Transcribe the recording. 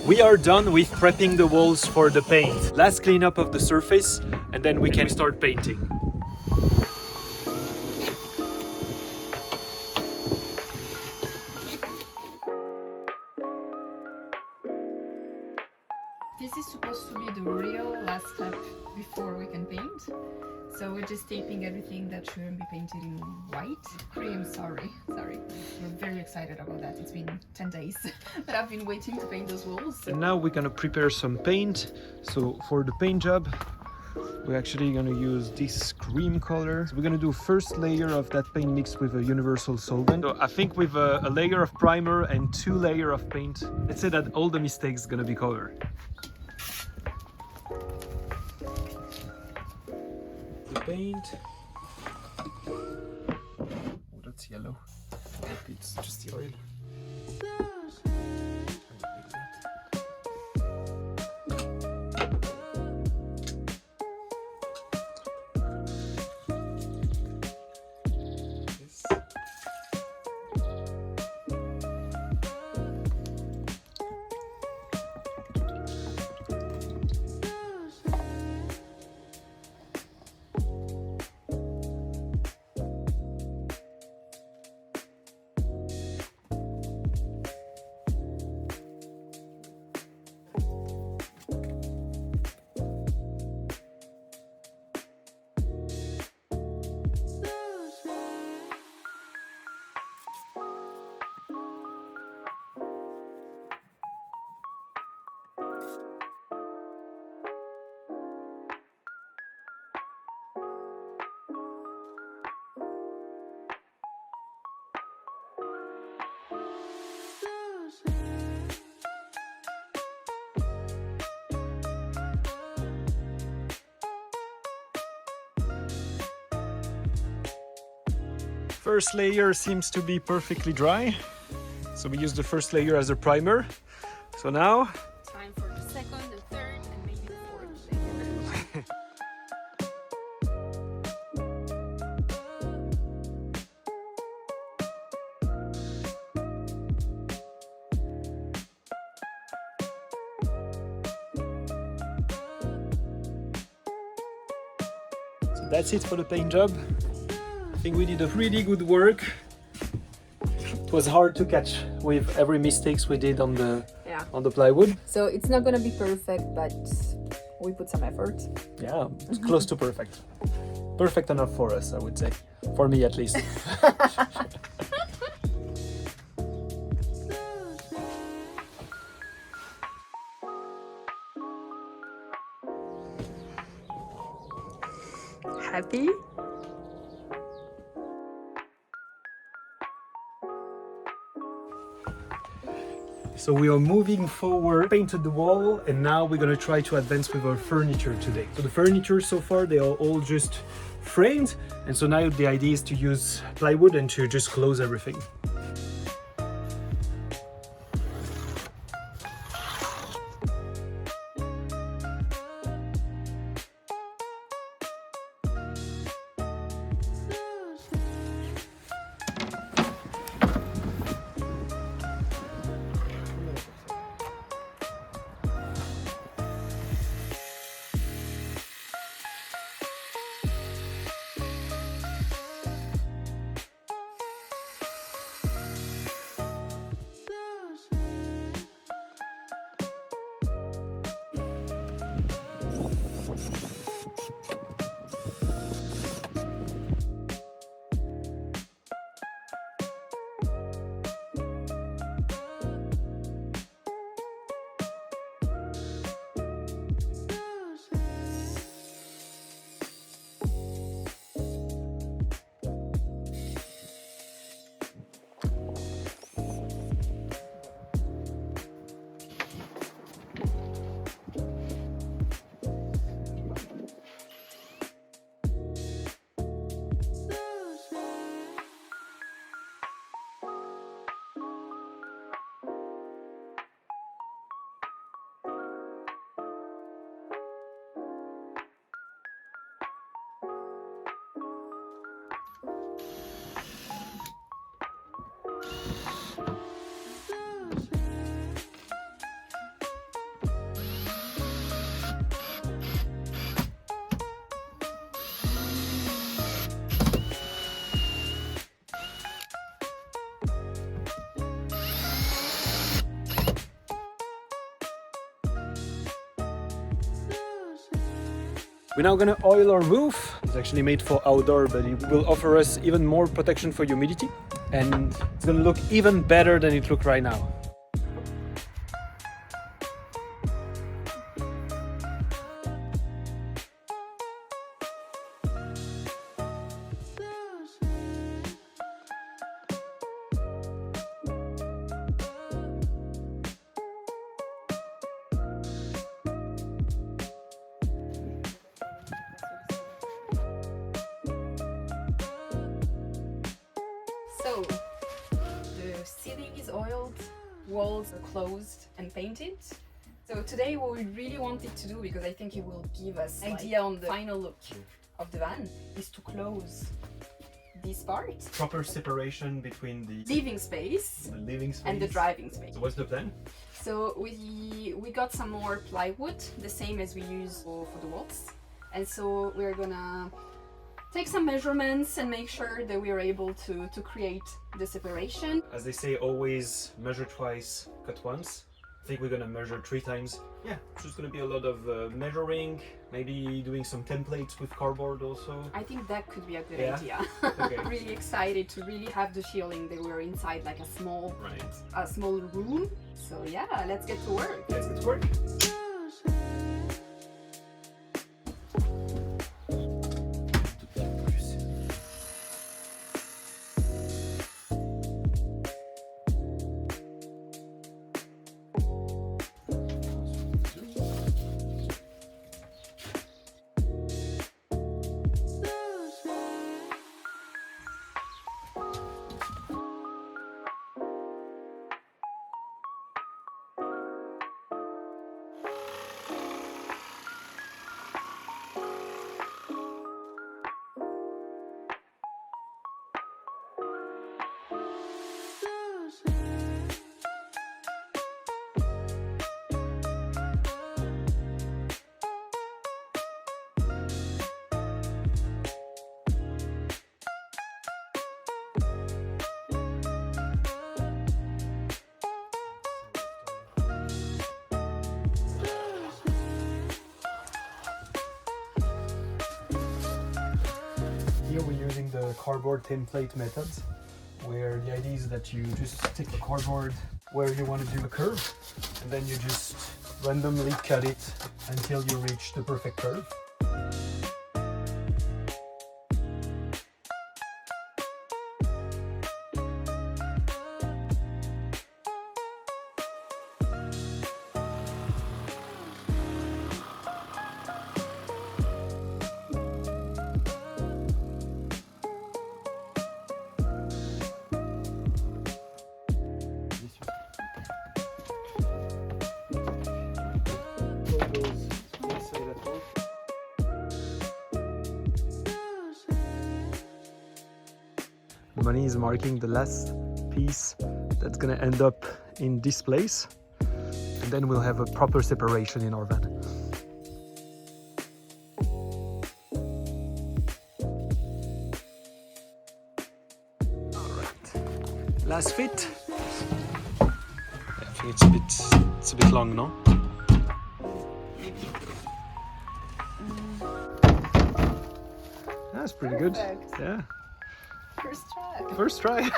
We are done with prepping the walls for the paint. Last cleanup of the surface and then we can start painting. This is supposed to be the real last step before we can paint. So we're just taping everything that shouldn't be painted in white. Cream, sorry. We're very excited about that. It's been 10 days that I've been waiting to paint those walls. And now we're gonna prepare some paint. So for the paint job, we're actually gonna use this cream color. So we're gonna do first layer of that paint mixed with a universal solvent. So I think with a layer of primer and 2 layers of paint, let's say that all the mistakes gonna be covered. The paint. Oh, that's yellow. Maybe it's just the oil. First layer seems to be perfectly dry. So we use the first layer as a primer. So now Time for the second, the third, and maybe the fourth layer. So that's it for the paint job. I think we did a really good work. It was hard to catch with every mistakes we did on the plywood. So it's not gonna be perfect, but we put some effort. Yeah, it's close to perfect. Perfect enough for us, I would say. For me at least. Happy? So we are moving forward, painted the wall, and now we're gonna try to advance with our furniture today. So the furniture so far, they are all just framed. And so now the idea is to use plywood and to just close everything. We're now gonna oil our roof. It's actually made for outdoor, but it will offer us even more protection for humidity. And it's gonna look even better than it looks right now. So, the ceiling is oiled, walls are closed and painted. So today what we really wanted to do, because I think it will give us an idea on the final look of the van, is to close this part. Proper separation between the Living space and the driving space. So what's the plan? So we got some more plywood, the same as we use for the walls. And so we're gonna take some measurements and make sure that we are able to create the separation. As they say, always measure twice, cut once. I think we're gonna measure 3 times. Yeah, it's just gonna be a lot of measuring, maybe doing some templates with cardboard also. I think that could be a good Yeah? idea. Okay. Really excited to really have the feeling that we're inside like a small room. So yeah, let's get to work. Let's get to work. Here we're using the cardboard template method, where the idea is that you just stick the cardboard where you want to do a curve, and then you just randomly cut it until you reach the perfect curve. Money is marking the last piece that's gonna end up in this place, and then we'll have a proper separation in our van. All right, last fit. I think it's a bit long, no? That's pretty good. Perfect. Yeah. First try. First try.